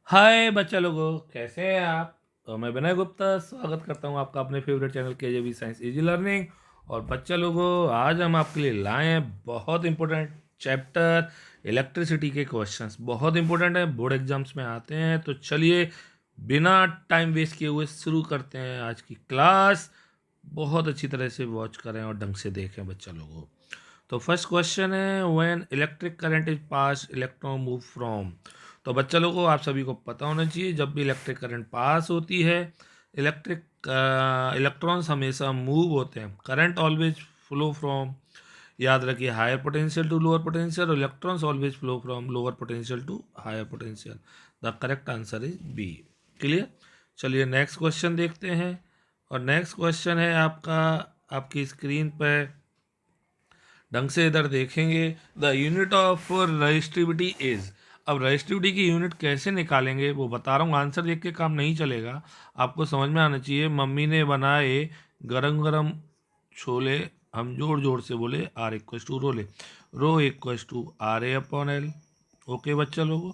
हाय बच्चा लोगों, कैसे हैं आप? तो मैं विनय गुप्ता स्वागत करता हूं आपका अपने favourite channel KJB science easy learning. और बच्चा लोगों, आज हम आपके लिए लाए हैं बहुत इंपॉर्टेंट चैप्टर इलेक्ट्रिसिटी के क्वेश्चंस। बहुत इंपॉर्टेंट है, बोर्ड एग्जाम्स में आते हैं। तो चलिए बिना टाइम वेस्ट किए हुए शुरू करते हैं आज की क्लास। बहुत अच्छी तरह से वॉच करें और ढंग से देखें बच्चा लोगों। तो फर्स्ट क्वेश्चन है, when electric current is pass electron move from. तो बच्चा लोगों को आप सभी को पता होना चाहिए, जब भी इलेक्ट्रिक करंट पास होती है इलेक्ट्रिक इलेक्ट्रॉन्स हमेशा मूव होते हैं। करंट ऑलवेज फ्लो फ्रॉम, याद रखिए, higher potential to lower potential, और electrons always flow from lower potential to higher potential. The correct answer is B. Clear? चलिए नेक्स्ट क्वेश्चन देखते हैं। और नेक्स्ट क्वेश्चन है आपका, आपकी स्क्रीन पर ढंग से इधर देखेंगे। The unit of resistivity is. अब रजिस्टिविटी की यूनिट कैसे निकालेंगे वो बता रहा हूँ। आंसर देख के काम नहीं चलेगा, आपको समझ में आना चाहिए। मम्मी ने बनाए गरम गरम छोले, हम जोर जोर से बोले R equals to rho L, rho equals to R A upon L. Okay बच्चा लोगों,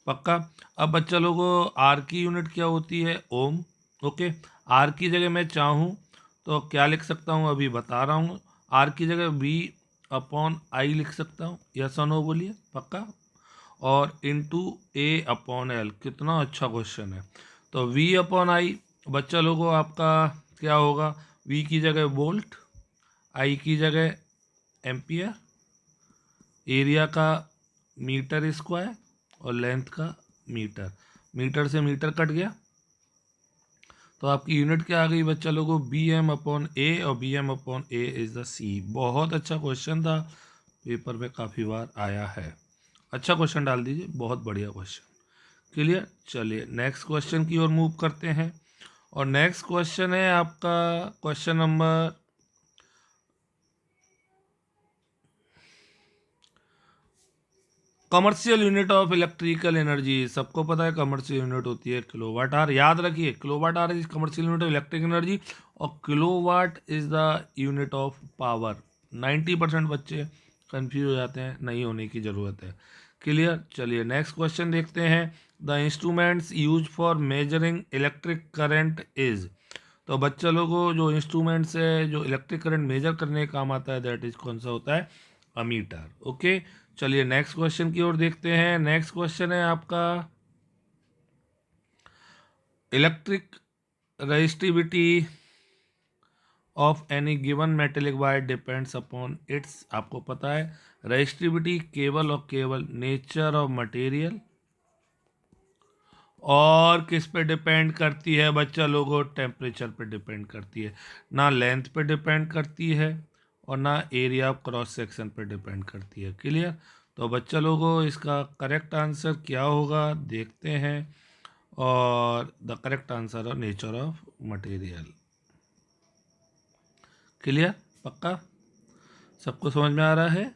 पक्का? अब बच्चा लोगों, आर की यूनिट क्या होती है? ओम। ओके, आर की जगह मैं चाहूँ तो क्या लिख सकता हूँ, अभी बता रहा हूँ। आर की जगह वी अपॉन आई लिख सकता हूँ, यस और नो बोलिए, पक्का? और इनटू ए अपॉन एल। कितना अच्छा क्वेश्चन है। तो वी अपॉन आई बच्चा लोगों आपका क्या होगा? वी की जगह वोल्ट, आई की जगह एम्पियर, एरिया का मीटर स्क्वायर, और लेंथ का मीटर। मीटर से मीटर कट गया तो आपकी यूनिट क्या आ गई बच्चा लोगों? बी एम अपॉन ए, और B M upon A is the C. बहुत अच्छा क्वेश्चन था, पेपर में काफ़ी बार आया है। अच्छा क्वेश्चन डाल दीजिए, बहुत बढ़िया क्वेश्चन। क्लियर? चलिए नेक्स्ट क्वेश्चन की ओर मूव करते हैं। और नेक्स्ट क्वेश्चन है आपका question number, commercial unit of electrical energy. सबको पता है कमर्शियल यूनिट होती है किलोवाट आवर। याद रखिए, kilowatt hour is commercial unit of electric energy, और kilowatt is the unit of power. 90% बच्चे कंफ्यूज हो जाते हैं, नहीं होने की ज़रूरत है। क्लियर? चलिए नेक्स्ट क्वेश्चन देखते हैं। The instruments use for measuring electric current is. तो बच्चा लोगों, जो इंस्ट्रूमेंट्स है जो इलेक्ट्रिक करंट मेजर करने का काम आता है, दैट इज कौन सा होता है? अमीटर। ओके, चलिए नेक्स्ट क्वेश्चन की ओर देखते हैं। नेक्स्ट क्वेश्चन है आपका, electric resistivity of any given metallic wire depends upon its. आपको पता है रजिस्टिविटी केवल और केवल नेचर ऑफ मटेरियल और किस पे डिपेंड करती है बच्चा लोगों? टेम्परेचर पे डिपेंड करती है। ना लेंथ पे डिपेंड करती है और ना एरिया ऑफ क्रॉस सेक्शन पे डिपेंड करती है। क्लियर? तो बच्चा लोगों, इसका करेक्ट आंसर क्या होगा देखते हैं। और द करेक्ट आंसर है नेचर ऑफ मटेरियल। क्लियर? पक्का? सबको समझ में आ रहा है?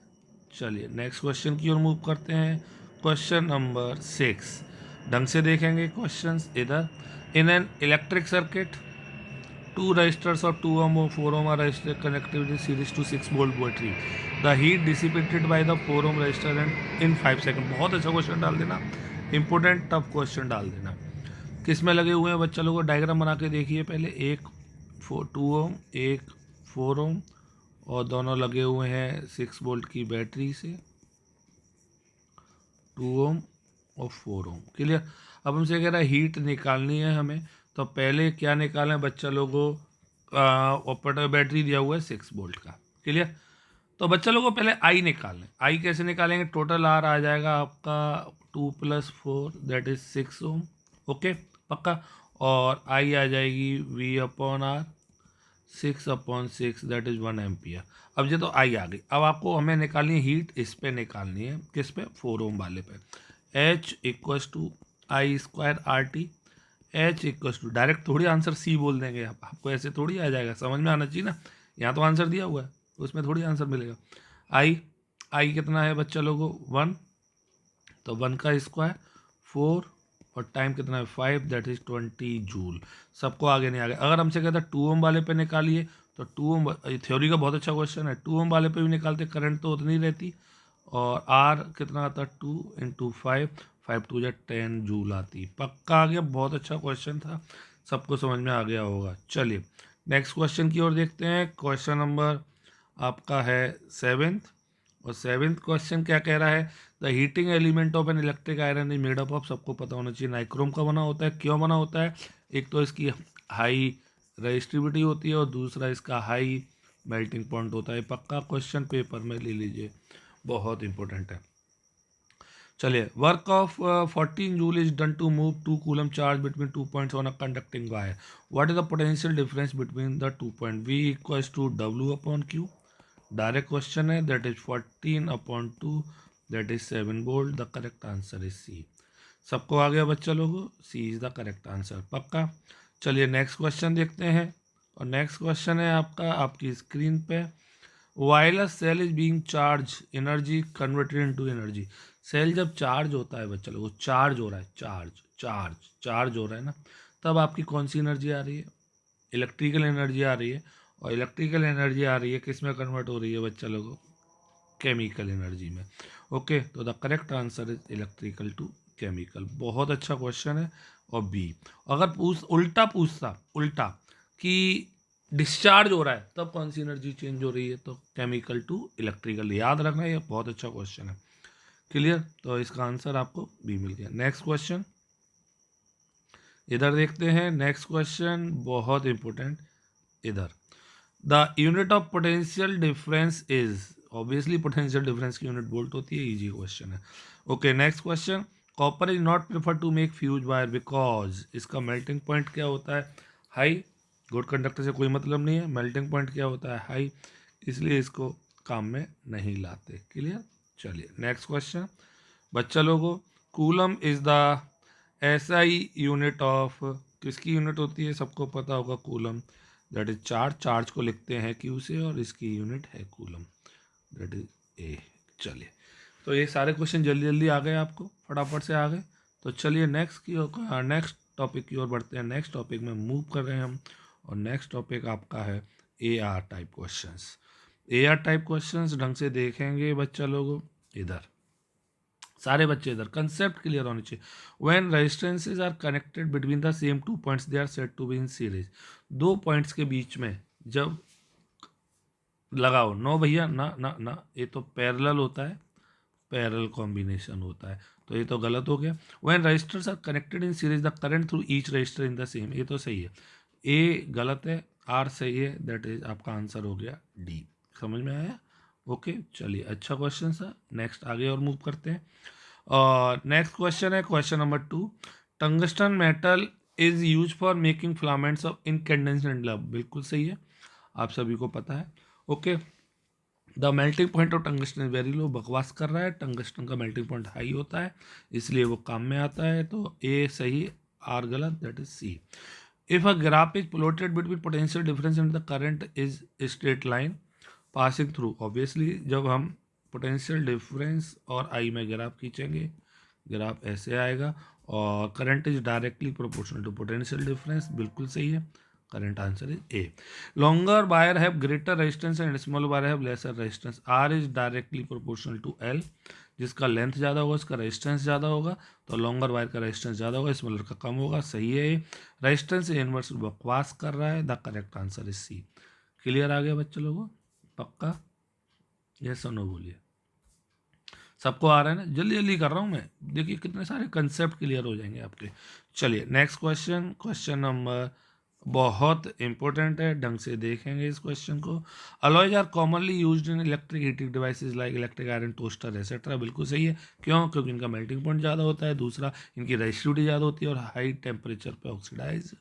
चलिए नेक्स्ट क्वेश्चन की ओर मूव करते हैं। क्वेश्चन नंबर 6, ढंग से देखेंगे क्वेश्चंस इधर। In an electric circuit, two resistors of 2 ohm or 4 ohm are resistor connectivity series to 6 volt battery. The heat dissipated by the 4 ohm resistor and in 5 second. बहुत अच्छा question डाल देना, important tough question डाल देना। किस में लगे हुए हैं बच्चा लोगों? डायग्राम बना के देखिए पहले। एक 2 ओम, एक 4 ओम, और दोनों लगे हुए हैं 6 वोल्ट की बैटरी से, 2 ओम और 4 ओम। क्लियर? अब हमसे कह रहा है हीट निकालनी है हमें, तो पहले क्या निकालें बच्चा लोगों? ऑपरेटर बैटरी दिया हुआ है 6 वोल्ट का। क्लियर? तो बच्चा लोगों पहले आई निकालें। आई कैसे निकालेंगे? टोटल आर आ जाएगा आपका 2 + 4 दैट इज 6 ओम। ओके, पक्का? और आई आ जाएगी V upon R, 6/6 that is 1 ampere. अब ये तो आई आ गई। अब आपको हमें निकालनी है हीट, इस पे निकालनी है। किस पे? 4 ओम वाले पे। H equals to I square R T. H equals to, direct थोड़ी आंसर सी बोल देंगे आप, आपको ऐसे थोड़ी आ जाएगा, समझ में आना चाहिए ना। यहाँ तो आंसर दिया हुआ है, उसमें थोड़ी आंसर मिलेगा। आई, आई कितना है बच्चा लोगों? 1, तो 1 का स्क्वायर 4, और टाइम कितना है? 5 दैट इज 20 जूल। सबको आगे नहीं आ गया। अगर हमसे कहता है 2 ओम वाले पे निकालिए, तो 2 ओम, थ्योरी का बहुत अच्छा क्वेश्चन है, 2 ओम वाले पे भी निकालते, करंट तो उतनी रहती। और आर कितना आता है? 2 × 5, 5 टू जा 10 जूल आती। पक्का आ गया, बहुत अच्छा क्वेश्चन था, सबको समझ में आ गया होगा। चलिए नेक्स्ट क्वेश्चन की ओर देखते हैं। क्वेश्चन नंबर आपका है 7th, और 7th क्वेश्चन क्या कह रहा है? The heating element of an electric iron is made up of, सबको पता होना चाहिए नाइक्रोम का बना होता है। क्यों बना होता है? एक तो इसकी हाई रेजिस्टिविटी होती है और दूसरा इसका हाई मेल्टिंग पॉइंट होता है। पक्का क्वेश्चन पेपर में ले लीजिए, बहुत इंपॉर्टेंट है। चलिए, work of 14 joule is done to move 2 coulomb charge between 2 points on a conducting wire. What is the potential difference between the 2 point? V equals to W upon Q। Direct question है, that is 14 upon 2, that is 7 volt. The correct answer is C। सबको आ गया बच्चा लोगों? C is the correct answer. पक्का। चलिए next question देखते हैं, और नेक्स्ट क्वेश्चन है आपका आपकी स्क्रीन पे। While a cell is being charge, energy converted into energy. Cell जब चार्ज होता है बच्चा लोगों, चार्ज हो रहा है, चार्ज हो रहा है ना, तब आपकी कौन सी एनर्जी आ रही है? इलेक्ट्रिकल एनर्जी आ रही है। और इलेक्ट्रिकल एनर्जी आ रही है, किस में कन्वर्ट हो रही है बच्चा लोगों? केमिकल एनर्जी में। ओके, तो the correct answer is electrical to chemical. बहुत अच्छा क्वेश्चन है। और बी, अगर उल्टा पूछता, उल्टा कि डिस्चार्ज हो रहा है तब कौन सी एनर्जी चेंज हो रही है, तो केमिकल टू इलेक्ट्रिकल। याद रखना, ये बहुत अच्छा क्वेश्चन है। क्लियर? तो इसका आंसर आपको बी मिल गया। नेक्स्ट क्वेश्चन इधर देखते हैं। नेक्स्ट क्वेश्चन बहुत इंपॉर्टेंट। इधर, the unit of potential difference is, obviously potential difference की यूनिट वोल्ट होती है। इजी क्वेश्चन है। Okay, next question. Copper is not prefer to make fuse wire because, इसका मेल्टिंग पॉइंट क्या होता है? हाई। गुड कंडक्टर से कोई मतलब नहीं है, मेल्टिंग पॉइंट क्या होता है? हाई, इसलिए इसको काम में नहीं लाते। क्लियर? चलिए नेक्स्ट क्वेश्चन बच्चा लोगों। Coulomb is the SI unit of, किसकी यूनिट होती है? सबको पता होगा, coulomb. That is charge, charge को लिखते हैं Q से, और इसकी यूनिट है कूलम, दैट इज A। चलिए, तो ये सारे क्वेश्चन जल्दी जल्दी आ गए, आपको फटाफट से आ गए। तो चलिए नेक्स्ट टॉपिक की ओर बढ़ते हैं। नेक्स्ट टॉपिक में मूव कर रहे हैं हम, और नेक्स्ट टॉपिक आपका है AR type questions. AR type questions ढंग से देखेंगे बच्चा लोगों। इधर सारे बच्चे इधर कंसेप्ट क्लियर होने चाहिए। When resistances are connected between the same 2 points they are said to be in series. 2 points के बीच में जब लगाओ, नो भैया, ना ना ना, ये तो पैरेलल होता है, पैरेलल कॉम्बिनेशन होता है, तो ये तो गलत हो गया। When resistors are connected in series the current through each resistor in the same, ये तो सही है। ए गलत है, आर सही है, दैट इज आपका आंसर हो गया डी। समझ में आया? ओके, चलिए अच्छा क्वेश्चन था। नेक्स्ट आगे और मूव करते हैं। और नेक्स्ट क्वेश्चन है question number 2। Tungsten metal is use for making filaments of incandescent lamp, बिल्कुल सही है, आप सभी को पता है। Okay, the melting point of tungsten is very low, बकवास कर रहा है, टंगस्टन का मेल्टिंग पॉइंट हाई होता है, इसलिए वो काम में आता है, तो ए सही, आर गलत, that is C. If a graph is plotted between potential difference and the current is straight line passing through, obviously जब हम पोटेंशियल डिफरेंस और आई में ग्राफ खींचेंगे, ग्राफ ऐसे आएगा, और current is directly proportional to potential difference, बिल्कुल सही है, current answer is A. Longer wire have greater resistance and small wire have lesser resistance, R is directly proportional to L, जिसका लेंथ ज़्यादा होगा उसका रेजिस्टेंस ज़्यादा होगा, तो लॉन्गर वायर का रेजिस्टेंस ज़्यादा होगा, स्मॉलर का कम होगा, सही है ये। रेजिस्टेंस इनवर्स बकवास कर रहा है, the correct answer is C. Clear आ गया बच्चे लोगों? पक्का? यस और नो बोलिए। सबको आ रहा है ना? जल्दी जल्दी कर रहा हूँ मैं, देखिए कितने सारे कंसेप्ट क्लियर हो जाएंगे आपके। चलिए नेक्स्ट क्वेश्चन, क्वेश्चन नंबर बहुत इंपॉर्टेंट है, ढंग से देखेंगे इस क्वेश्चन को। Alloys are commonly used in electric heating devices like electric iron, toaster etcetera, बिल्कुल सही है। क्यों? क्योंकि इनका मेल्टिंग पॉइंट ज़्यादा होता है, दूसरा इनकी रेजिस्टिविटी ज़्यादा होती है, और हाई टेम्परेचर पे ऑक्सीडाइज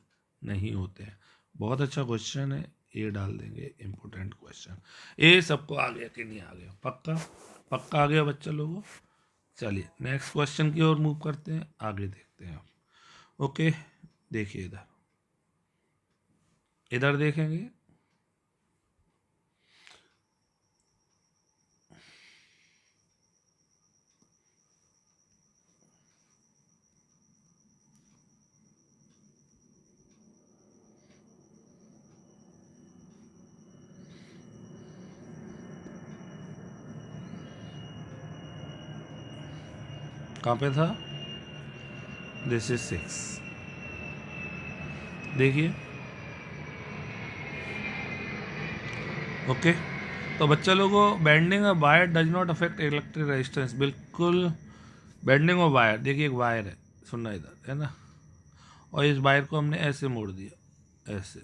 नहीं होते हैं। बहुत अच्छा क्वेश्चन है, ये डाल देंगे इंपॉर्टेंट क्वेश्चन। ये सबको आ गया कि नहीं आ गया? पक्का? पक्का आ गया बच्चा लोगों? चलिए नेक्स्ट क्वेश्चन की ओर मूव करते हैं, आगे देखते हैं आप। ओके, देखिए इधर, इधर देखेंगे। कहाँ पे था? This is 6। देखिए, ओके। तो बच्चा लोगों, bending of wire does not affect electric resistance. बिल्कुल, बेंडिंग ऑफ वायर, देखिए एक वायर है, सुनना इधर है ना, और इस वायर को हमने ऐसे मोड़ दिया, ऐसे,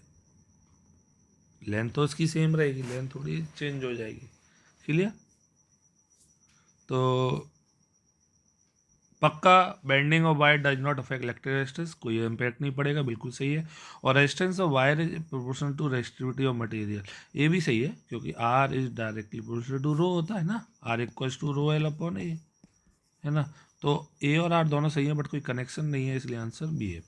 लेंथ तो इसकी सेम रहेगी, लेंथ थोड़ी चेंज हो जाएगी, क्लियर। तो पक्का bending of wire does not affect electric resistance, कोई इम्पैक्ट नहीं पड़ेगा, बिल्कुल सही है। और resistance of wire is proportional to resistivity of material, ये भी सही है, क्योंकि R is directly proportional to rho होता है ना, R equals to rho L upon A, है ना। तो ए और आर दोनों सही है, बट कोई कनेक्शन नहीं है, इसलिए आंसर बी है।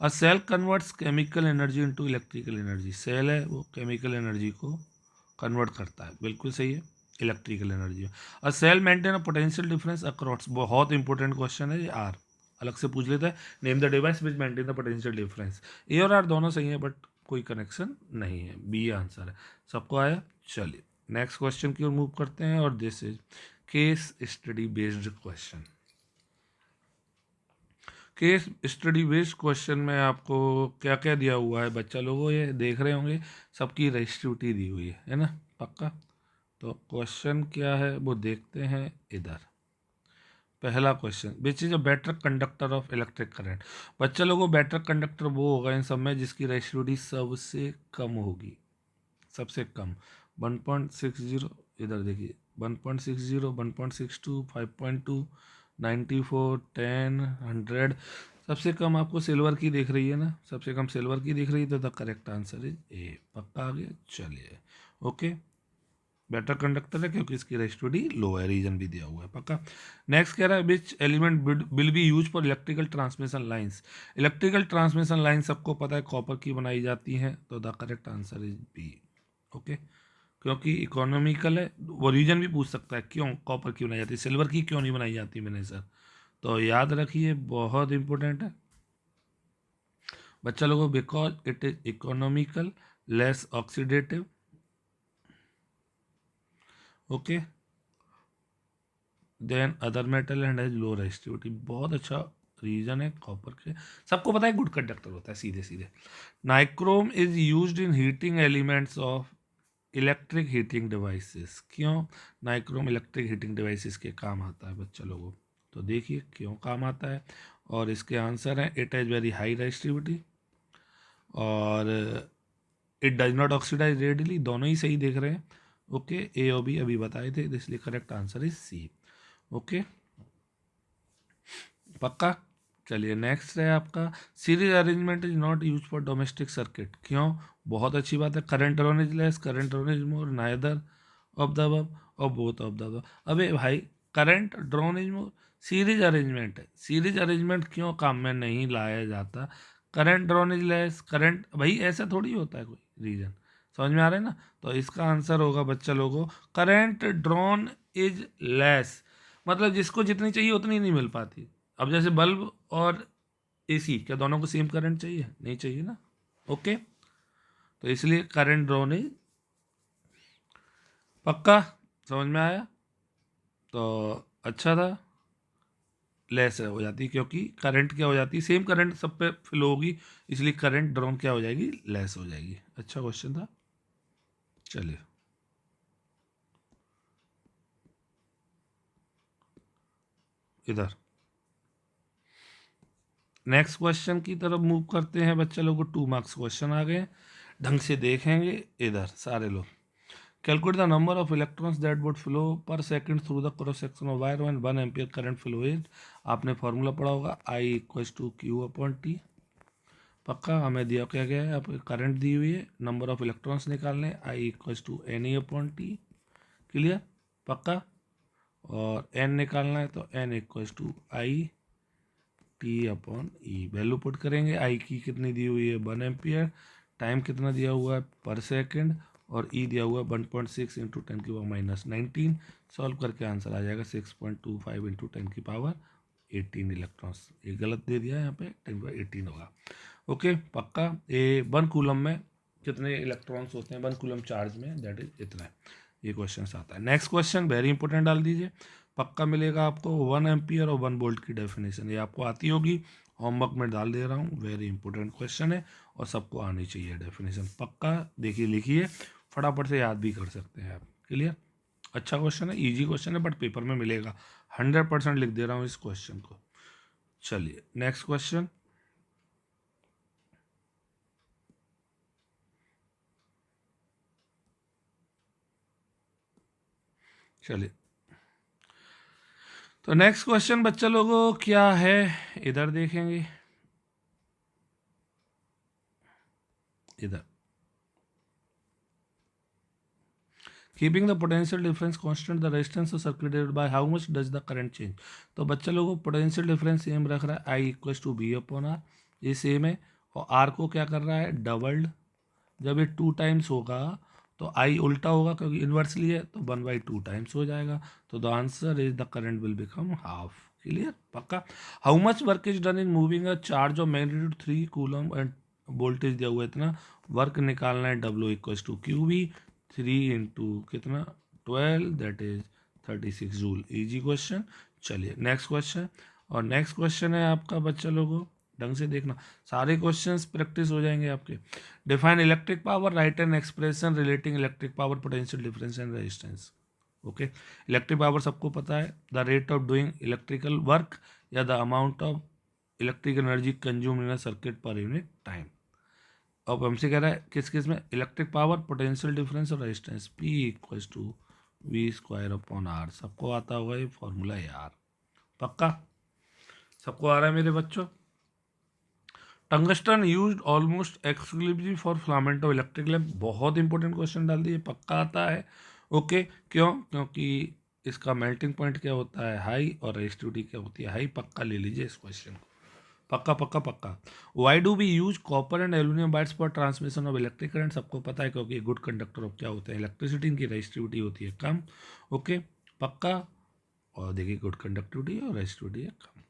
A cell converts chemical energy into electrical energy, cell है वो केमिकल एनर्जी को कन्वर्ट करता है, बिल्कुल सही है, electrical energy. A cell maintain a potential difference across, बहुत इंपॉर्टेंट क्वेश्चन है ये, आर अलग से पूछ लेता है। Name the device which maintain the potential difference, A और आर दोनों सही है, बट कोई कनेक्शन नहीं है, बी आंसर है। सबको आया, चलिए नेक्स्ट क्वेश्चन की ओर मूव करते हैं, और this is case study based question. Case study based question में आपको क्या क्या दिया हुआ है बच्चा लोगों, ये देख रहे होंगे, सबकी रेजिस्टिविटी दी हुई है ना, पक्का। तो क्वेश्चन क्या है वो देखते हैं इधर। पहला question, which is a better conductor of electric current. बच्चा लोगों, बेटर कंडक्टर वो होगा इन सब में जिसकी रेजिस्टिविटी सबसे कम होगी, सबसे कम। 1.60, इधर देखिए, 1.60, 1.62, 5.2, 94, 10, 100। सबसे कम आपको सिल्वर की दिख रही है ना, सबसे कम सिल्वर की दिख रही है, तो द करेक्ट आंसर इज ए। पक्का आ गया, चलिए ओके। बेटर कंडक्टर है क्योंकि इसकी रेजिस्टिविटी लो है, रीजन भी दिया हुआ है, पक्का। नेक्स्ट कह रहा है, which element will be use for electrical transmission lines. Electrical transmission line सबको पता है कॉपर की बनाई जाती है, तो the correct answer is B, okay. क्योंकि इकोनॉमिकल है, वो रीजन भी पूछ सकता है क्यों कॉपर की बनाई जाती है, सिल्वर की क्यों नहीं बनाई जाती मैंने सर, तो याद रखिए, बहुत इंपॉर्टेंट है बच्चा लोगों, because it is economical, less oxidative, okay, then other metal and has low resistivity. बहुत अच्छा रीजन है कॉपर के, सबको पता है गुड कंडक्टर होता है, सीधे सीधे। Nichrome is used in heating elements of electric heating devices. क्यों नाइक्रोम इलेक्ट्रिक हीटिंग डिवाइसेस के काम आता है बच्चा लोगों, तो देखिए क्यों काम आता है, और इसके आंसर हैं, it has very high resistivity, और it does not oxidise readily, दोनों ही सही देख रहे हैं, ओके। ए और बी अभी बताए थे, इसलिए correct answer is C, okay, पक्का। चलिए नेक्स्ट है आपका, series arrangement is not use for domestic circuit. क्यों, बहुत अच्छी बात है, current drawn is less, current drawn is more, neither of the above और बोथ ऑफ द अबव। अबे भाई, current drawn is more, series arrangement है, सीरीज अरेंजमेंट क्यों काम में नहीं लाया जाता, current drawn is less, current, भाई ऐसा थोड़ी होता है कोई रीजन, समझ में आ रहा है ना। तो इसका आंसर होगा बच्चा लोगों, करंट ड्रॉन इज लेस, मतलब जिसको जितनी चाहिए उतनी नहीं मिल पाती। अब जैसे बल्ब और एसी, क्या दोनों को सेम करंट चाहिए, नहीं चाहिए ना, ओके। तो इसलिए करंट ड्रॉन इज, पक्का समझ में आया, तो अच्छा था, लेस हो जाती क्योंकि करंट क्या हो जाती है, सेम करंट सब पे फ्लो होगी, इसलिए करंट ड्रॉन क्या हो जाएगी, लेस हो जाएगी। अच्छा क्वेश्चन था, चलिए इधर नेक्स्ट क्वेश्चन की तरफ मूव करते हैं बच्चे लोग, 2 मार्क्स क्वेश्चन आ गए, ढंग से देखेंगे इधर सारे लोग। Calculate the number of electrons that would flow per second through the cross section of wire when 1 ampere current flow is. आपने फॉर्मूला पढ़ा होगा, I equals to Q upon T, पक्का। हमें दिया क्या गया है, आपको करंट दी हुई है, नंबर ऑफ इलेक्ट्रॉन्स निकालने, I equals to N E upon T, clear, पक्का। और n निकालना है तो n equals to I T upon E, value put करेंगे, आई की कितनी दी हुई है 1 एम्पियर, टाइम कितना दिया हुआ है पर सेकंड, और ई दिया हुआ है 1.6 इंटू 10 की पावर माइनस 19। सॉल्व करके आंसर आ जाएगा 6.25 इंटू 10 की पावर 18 इलेक्ट्रॉन्स। ये गलत दे दिया है यहाँ पे, 10 की पावर 18 होगा, ओके, पक्का। ये 1 कूलम में कितने इलेक्ट्रॉन्स होते हैं 1 कूलम चार्ज में, दैट इज इतना है, ये क्वेश्चन आता है। नेक्स्ट क्वेश्चन वेरी इंपॉर्टेंट, डाल दीजिए, पक्का मिलेगा आपको 1 एम्पियर और 1 वोल्ट की डेफिनेशन, ये आपको आती होगी, होमवर्क में डाल दे रहा हूँ, वेरी इंपॉर्टेंट क्वेश्चन है और सबको आनी चाहिए डेफिनेशन। पक्का देखिए लिखिए, फटाफट से याद भी कर सकते हैं आप। क्लियर? अच्छा क्वेश्चन है, इजी क्वेश्चन है, बट पेपर में मिलेगा। 100% लिख दे रहा हूँ इस क्वेश्चन को। चलिए नेक्स्ट क्वेश्चन। चलिए तो नेक्स्ट क्वेश्चन बच्चा लोगों क्या है, इधर देखेंगे, इधर keeping the potential difference constant the resistance of circuit divided by how much does the current change. तो बच्चा लोगों पोटेंशियल डिफरेंस सेम रख रहा है, I equal to B upon R, ये सेम है, और आर को क्या कर रहा है, डबल्ड। जब ये 2 टाइम्स होगा तो आई उल्टा होगा क्योंकि इन्वर्सली है, तो 1/2 टाइम्स हो जाएगा। तो the answer is the current will become half. Clear? पक्का? How much work is done in moving a charge of magnitude 3 coulomb and voltage दिया हुआ है इतना, वर्क निकालना है, W equal to Q B, 3 into कितना 12, that is 36 joule. Easy question. चलिए next question, और नेक्स्ट क्वेश्चन है आपका बच्चा लोगों, ढंग से देखना, सारे क्वेश्चंस प्रैक्टिस हो जाएंगे आपके। Define electric power, write an expression relating electric power, potential difference and resistance. Okay, electric power सबको पता है, the rate of doing electrical work या the amount of electric energy consume in a circuit per unit time. अब हमसे कह रहा है किस किस में, इलेक्ट्रिक पावर, पोटेंशियल डिफरेंस और resistance, P equals to V square upon R. सबको आता होगा ये फॉर्मूला यार, पक्का सबको आ रहा है मेरे बच्चों। Tungsten used almost exclusively for filament of electric lamp, बहुत इंपॉर्टेंट क्वेश्चन डाल दिए, पक्का आता है। ओके, क्यों? क्योंकि इसका मेल्टिंग पॉइंट क्या होता है, हाई, और रेजिस्टिविटी क्या होती है, हाई। पक्का ले लीजिए इस क्वेश्चन को, पक्का पक्का पक्का। Why do we use copper and aluminium wires for transmission of electric current, सबको पता है क्योंकि गुड कंडक्टर ऑफ क्या होते हैं, इलेक्ट्रिसिटी, इनकी रेजिस्टिविटी होती है कम। ओके, पक्का। और देखिए गुड कंडक्टिविटी और रेजिस्टिविटी है कम।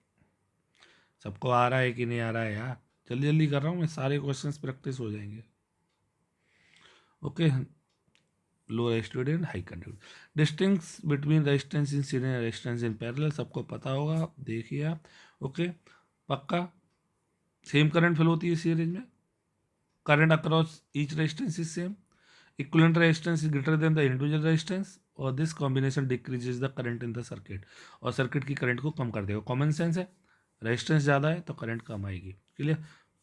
सबको आ रहा है कि नहीं आ रहा है यार? जल्दी जल्दी कर रहा हूँ मैं, सारे क्वेश्चंस प्रैक्टिस हो जाएंगे। Okay, low resistivity and high conductivity, distinguish between resistance in series and resistance in parallel, सबको पता होगा, देखिए आप। ओके, पक्का। सेम करंट फ्लो होती है सीरीज में, current across each resistance is same, equivalent resistance is greater than the individual resistance, और this combination decreases the current in the circuit, और सर्किट की करंट को कम कर देगा। कॉमन सेंस है, रेजिस्टेंस ज़्यादा है तो करंट कम आएगी। क्लियर?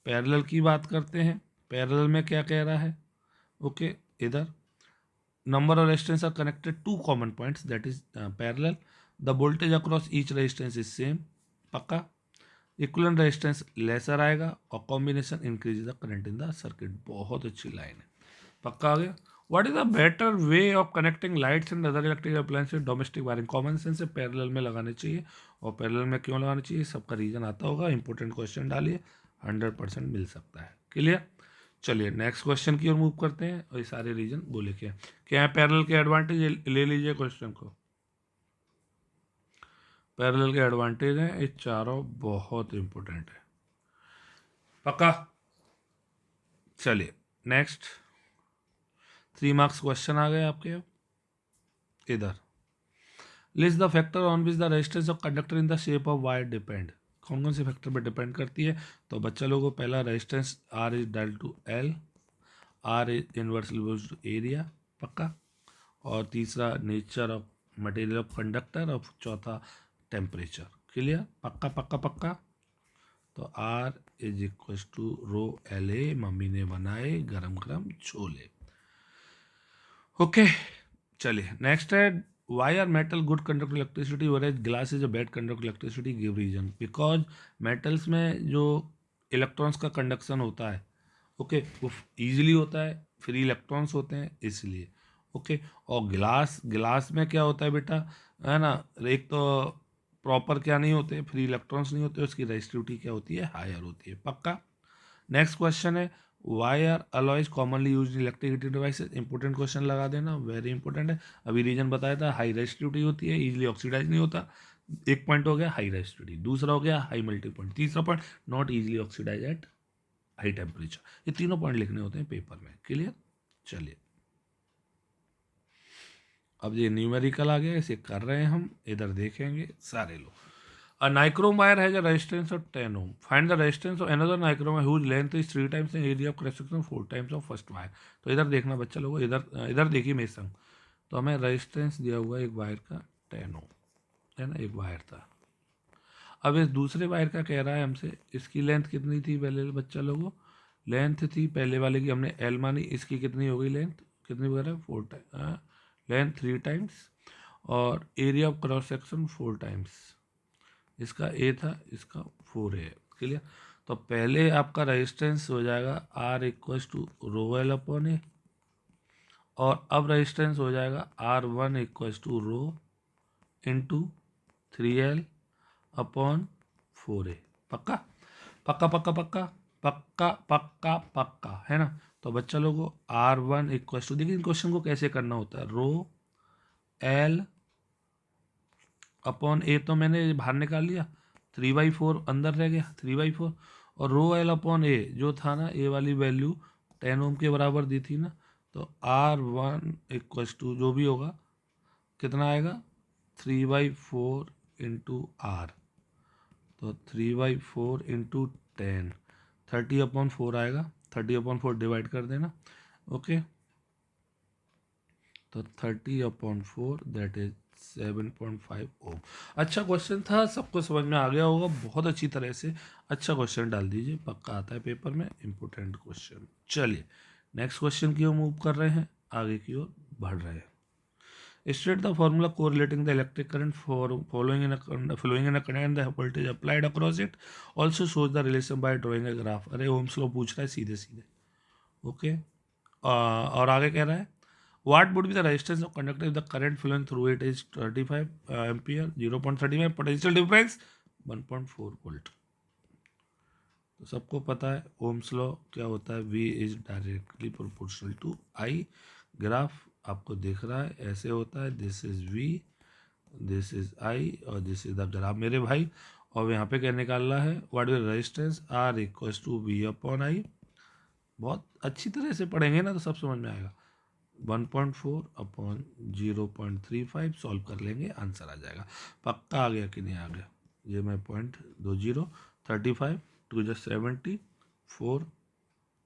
पैरेलल की बात करते हैं, पैरेलल में क्या कह रहा है, ओके, इधर number of resistance are connected to common points, that is parallel, the voltage across each resistance is same, पक्का। इक्विवेलेंट रेजिस्टेंस लेसर आएगा और combination increase the current in the circuit, बहुत अच्छी लाइन है, पक्का आ गया। What is the better way of connecting lights and other electric appliances, domestic wiring, common sense से पैरेलल में लगाने चाहिए, और पैरेलल में क्यों लगाना चाहिए, सबका रीजन आता होगा, इंपॉर्टेंट क्वेश्चन डालिए, 100% मिल सकता है। क्लियर? चलिए नेक्स्ट क्वेश्चन की ओर मूव करते हैं, और ये सारे रीजन बोले क्या है, पैरेलल के एडवांटेज ले लीजिए क्वेश्चन को। पैरेलल के एडवांटेज हैं ये चारों, बहुत इंपॉर्टेंट है, पक्का। चलिए नेक्स्ट, 3 मार्क्स क्वेश्चन आ गए आपके। इधर list the factor on which the resistance of conductor in the shape of wire depend, कौन कौन से फैक्टर पर डिपेंड करती है। तो बच्चा लोगों को पहला रेजिस्टेंस आर इज डेल to L, R is inversely to area, पक्का। और तीसरा nature of material of conductor, और चौथा टेम्परेचर। क्लियर? पक्का पक्का पक्का। तो R is equal to rho L A, मम्मी ने बनाए गरम गरम छोले। ओके, चलिए नेक्स्ट है, why are metal good conductor electricity whereas glass is a bad conductor electricity, give reason. Because metals में जो इलेक्ट्रॉन्स का कंडक्शन होता है, ओके, वो ईजिली होता है, फ्री इलेक्ट्रॉन्स होते हैं इसलिए। ओके, और ग्लास, ग्लास में क्या होता है बेटा, है ना, एक तो प्रॉपर क्या नहीं होते, फ्री इलेक्ट्रॉन्स नहीं होते, उसकी रेजिस्टिविटी क्या होती है, हायर होती है, पक्का। नेक्स्ट क्वेश्चन है, why are alloys commonly use in electric heating devices, important question लगा देना, वेरी इंपॉर्टेंट है। अभी रीजन बताया था, हाई रेजिस्टिविटी होती है, इजीली ऑक्सीडाइज नहीं होता, एक पॉइंट हो गया हाई रेजिस्टिविटी, दूसरा हो गया हाई मेल्टिंग पॉइंट, तीसरा point not easily oxidise at high temperature. ये तीनों पॉइंट लिखने होते हैं पेपर में। क्लियर? चलिए अब ये न्यूमेरिकल आ गया, इसे कर रहे हैं हम, इधर देखेंगे सारे लोग। A nichrome wire has a resistance of 10 ohm. Find the resistance of another nichrome wire whose length is 3 times the area of cross section 4 times of first wire. तो इधर देखना बच्चा लोगों, इधर देखिए मेरे संग। तो हमें रेजिस्टेंस दिया हुआ है एक वायर का 10 ओम, है ना, एक वायर था। अब इस दूसरे वायर का कह रहा है हमसे, इसकी लेंथ कितनी थी पहले बच्चा लोगों, लेंथ थी पहले वाले की हमने एल मानी, इसकी कितनी हो गई लेंथ, कितनी वगैरह 4 टाइम, लेंथ 3 टाइम्स और area of cross section 4 times. इसका ए था, इसका 4 है, क्लियर। तो पहले आपका रेजिस्टेंस हो जाएगा R equals to rho L upon A, और अब रेजिस्टेंस हो जाएगा R one equals to rho into 3L upon 4A। पक्का पक्का पक्का पक्का पक्का पक्का पक्का, है ना। तो बच्चा लोगों आर वन इक्वल्स टू, देखिए क्वेश्चन को कैसे करना होता है, रो एल अपॉन ए तो मैंने बाहर निकाल लिया, 3/4 अंदर रह गया 3/4, और रो एल अपॉन ए जो था ना, ए वाली वैल्यू 10 ओम के बराबर दी थी ना, तो आर वन इक्वल्स टू जो भी होगा कितना आएगा 3/4 इंटू आर, तो 3/4 इंटू 10, 30/4 आएगा, 30/4 डिवाइड कर देना, ओके। तो 30/4 दैट इज 7.5 ओम। अच्छा क्वेश्चन था, सबको समझ में आ गया होगा बहुत अच्छी तरह से। अच्छा क्वेश्चन डाल दीजिए, पक्का आता है पेपर में, इंपॉर्टेंट क्वेश्चन। चलिए नेक्स्ट क्वेश्चन की ओर मूव कर रहे हैं, आगे की ओर बढ़ रहे हैं। State the formula correlating the electric current for following in a current and the voltage applied across it. Also shows the relation by drawing a graph. अरे ओम्स लॉ पूछ रहा है सीधे सीधे, ओके। और आगे कह रहा है what would be the resistance of conductor if the current flowing through it is 35 ampere, 0.35 potential difference 1.4 volt। तो सबको पता है ओम्स लॉ क्या होता है, V is directly proportional to I। Graph आपको दिख रहा है ऐसे होता है, this is V, this is I और दिस इज द ग्राफ मेरे भाई। और यहाँ पे क्या निकालना है, what is resistance, R equals to V upon I। बहुत अच्छी तरह से पढ़ेंगे ना तो सब समझ में आएगा। 1.4 अपॉन 0.35 सॉल्व कर लेंगे, आंसर आ जाएगा। पक्का आ गया कि नहीं आ गया, ये मैं 0.20 35 टू जो 74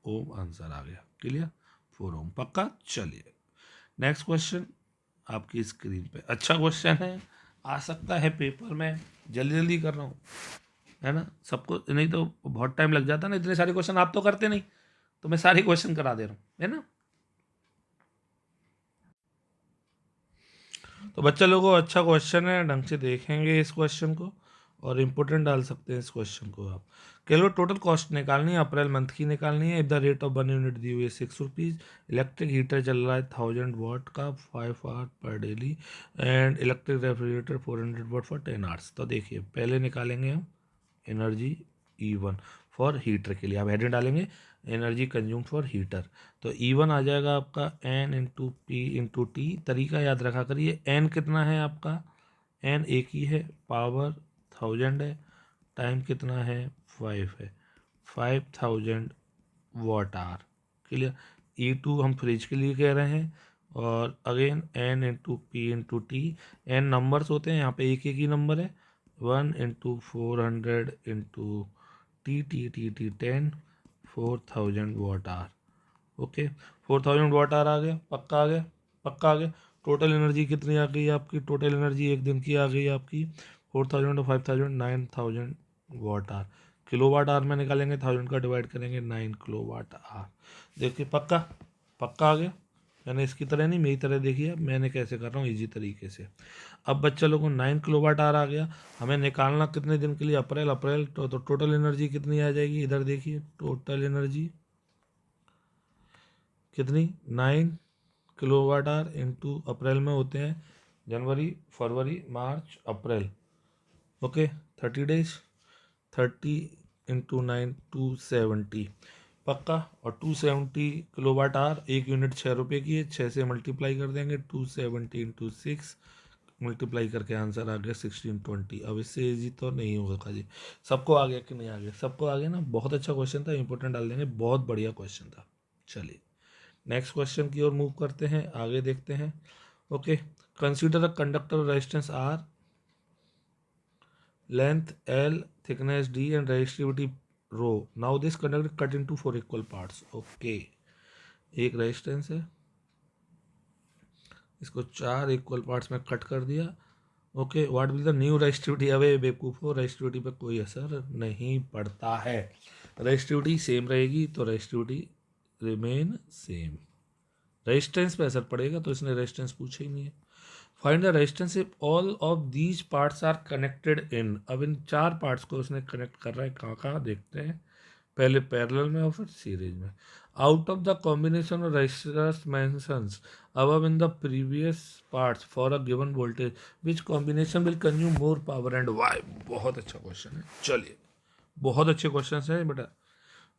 ओम आंसर आ गया, क्लियर 4 ओम, पक्का। चलिए नेक्स्ट क्वेश्चन आपकी स्क्रीन पे, अच्छा क्वेश्चन है, आ सकता है पेपर में, जल्दी जल्दी कर रहा हूँ, है ना। सबको नहीं तो बहुत टाइम लग जाता ना, इतने सारे क्वेश्चन आप तो करते नहीं, तो मैं सारे क्वेश्चन करा दे रहा हूँ, है ना। तो बच्चा लोगों अच्छा क्वेश्चन है, ढंग से देखेंगे इस क्वेश्चन को और इम्पोर्टेंट डाल सकते हैं इस क्वेश्चन को आप। केवल टोटल कॉस्ट निकालनी है, अप्रैल मंथ की निकालनी है। If the rate of 1 unit दी हुई है 6 रुपीज़, इलेक्ट्रिक हीटर चल रहा है 1000 वाट का 5 आवर पर daily, and electric refrigerator 400 watt for 10 hours. तो देखिए पहले निकालेंगे हम एनर्जी E1 फॉर हीटर के लिए, आप हेडिंग डालेंगे एनर्जी कंज्यूम फॉर हीटर, तो E1 आ जाएगा आपका N into P into T. तरीका याद रखा करिए, N कितना है आपका, N एक ही है, पावर 1000 है, टाइम कितना है 5 है, 5000 वाट आवर, क्लियर। E2 हम फ्रिज के लिए कह रहे हैं, और again N into P into T. N numbers होते हैं, यहाँ पे एक एक ही नंबर है, 1 into 400 into T T T T 10, 4000 watt hour, okay. 4000 watt hour आ गया, पक्का आ गया, पक्का आ गया। टोटल एनर्जी कितनी आ गई आपकी, टोटल एनर्जी एक दिन की आ गई आपकी 4000 और 5000 9000 watt hour. Kilowatt hour में निकालेंगे, 1000 का डिवाइड करेंगे 9 किलो वाट आवर। देखिए पक्का पक्का आ गया, मैंने इसकी तरह नहीं, मेरी तरह देखिए मैंने कैसे कर रहा हूँ इजी तरीके से। अब बच्चा लोगों को 9 किलो वाट आवर आ गया, हमें निकालना कितने दिन के लिए, अप्रैल। अप्रैल तो टोटल एनर्जी कितनी आ जाएगी, इधर देखिए टोटल एनर्जी कितनी, 9 किलो वाट आवर इंटू अप्रैल में होते हैं जनवरी फरवरी मार्च अप्रैल, ओके 30 डेज, 30 इंटू 9 270, पक्का। और 270 किलो वाट आवर एक यूनिट 6 रुपये की है, 6 से मल्टीप्लाई कर देंगे, 270 इंटू 6 मल्टीप्लाई करके आंसर आ गया 1620। अब इससे इजी तो नहीं होगा जी, सबको आ गया कि नहीं आ गया, सबको आ गया ना, बहुत अच्छा क्वेश्चन था, इंपॉर्टेंट डाल देंगे, बहुत बढ़िया क्वेश्चन था। चलिए नेक्स्ट क्वेश्चन की ओर मूव करते हैं, आगे देखते हैं, okay. Consider a conductor resistance R length L, thickness D and resistivity rho. Now this conductor cut into 4 equal parts. Okay, एक रेजिस्टेंस है, इसको 4 इक्वल पार्ट्स में कट कर दिया. Okay, what will the new resistivity? अवे बेवकूफ़ो, resistivity पे कोई असर नहीं पड़ता है. रेजिस्टिविटी सेम रहेगी तो रेजिस्टिविटी रिमेन सेम. रेजिस्टेंस पे असर पड़ेगा तो इसने रेजिस्टेंस पूछा ही नहीं है. Find the resistance if all of these parts are connected in. अब इन 4 पार्ट्स को उसने कनेक्ट कर रहा है कहाँ कहाँ देखते हैं. पहले पैरेलल में और फिर सीरीज में. Out of the combination of resistors mentioned above in the previous parts for a given voltage which combination will consume more power and why. बहुत अच्छा क्वेश्चन है. चलिए, बहुत अच्छे क्वेश्चन है बेटा.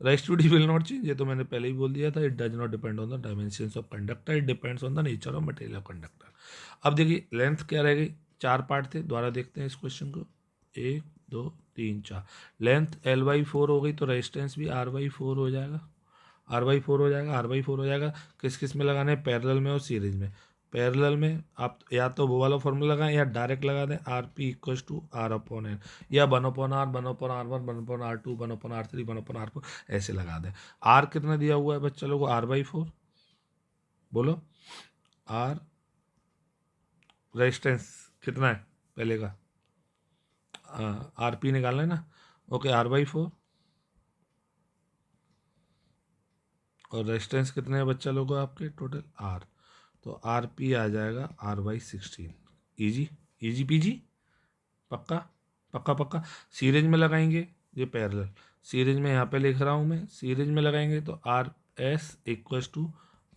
रेजिस्टिविटी विल नॉट चेंज, ये तो मैंने पहले ही बोल दिया था. It does not depend on the dimensions of conductor, it depends on the nature of material of conductor. अब देखिए लेंथ क्या रहेगी. 4 पार्ट थे, द्वारा देखते हैं इस क्वेश्चन को. 1 2 3 4. लेंथ L/4 हो गई तो रेजिस्टेंस भी R/4 हो जाएगा. R/4 हो जाएगा, R/4 हो जाएगा. किस किस में लगाने हैं? पैरेलल में और सीरीज में. पैरेलल में आप या तो वो वाला फॉर्मूला लगाएं या डायरेक्ट लगा दें RP = R/N या 1/R, 1/R1, 1/R2, 1/R3, 1/R4 ऐसे लगा दें. R कितना दिया हुआ है बच्चा लोगों को? R/4. बोलो R. रेजिस्टेंस कितना है पहले का? RP निकालना है ना. ओके, R/4 और रेजिस्टेंस कितने हैं बच्चा लोगों आपके टोटल? R. तो RP आ जाएगा R/16. Easy easy PG. पक्का पक्का पक्का. सीरीज में लगाएंगे, ये पैरेलल. सीरीज में यहाँ पे लिख रहा हूँ मैं. सीरीज में लगाएंगे तो RS =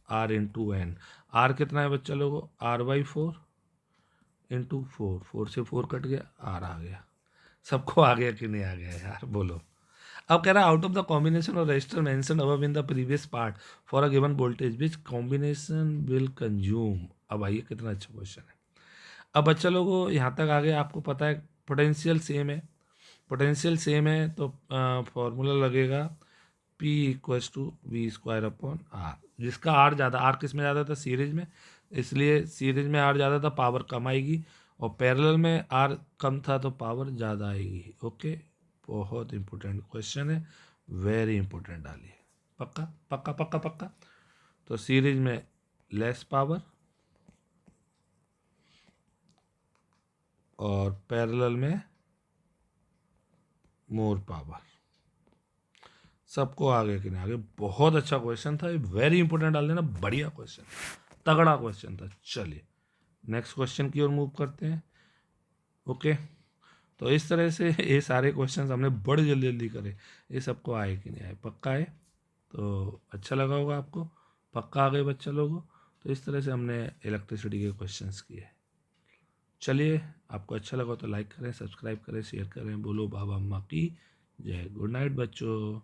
R/N. R कितना है बच्चा लोगों? R/4 × 4. 4 से 4 कट गया, R आ गया. सबको आ गया कि नहीं आ गया यार? बोलो. अब कह रहा है out of the combination of resistor mention above in the previous part for a given voltage which combination will consume. अब आइए कितना अच्छा क्वेश्चन है. अब बच्चा लोगों यहाँ तक आगे आपको पता है पोटेंशियल सेम है. पोटेंशियल सेम है तो फॉर्मूला लगेगा P = V²/R. जिसका R ज़्यादा, R किस में ज़्यादा था? सीरीज में. इसलिए सीरीज में R ज़्यादा था, पावर कम आएगी. और पैरेलल में R कम था तो पावर ज़्यादा आएगी. ओके, बहुत इंपॉर्टेंट क्वेश्चन है, वेरी इंपॉर्टेंट. डालिए पक्का पक्का पक्का पक्का. तो सीरीज में लेस पावर और पैरेलल में मोर पावर. सबको आगे कि नहीं आगे? बहुत अच्छा क्वेश्चन था, वेरी इंपॉर्टेंट. डाल देना, बढ़िया क्वेश्चन, तगड़ा क्वेश्चन था. चलिए नेक्स्ट क्वेश्चन की ओर मूव करते हैं. ओके, तो इस तरह से ये सारे क्वेश्चंस हमने बड़े जल्दी जल्दी करे. ये सबको आए कि नहीं आए? पक्का है. तो अच्छा लगा होगा आपको. पक्का आ गए बच्चा लोगों. तो इस तरह से हमने इलेक्ट्रिसिटी के क्वेश्चंस किए. चलिए, आपको अच्छा लगा तो लाइक करें, सब्सक्राइब करें, शेयर करें. बोलो बाबा अम्मा की जय. गुड नाइट बच्चों.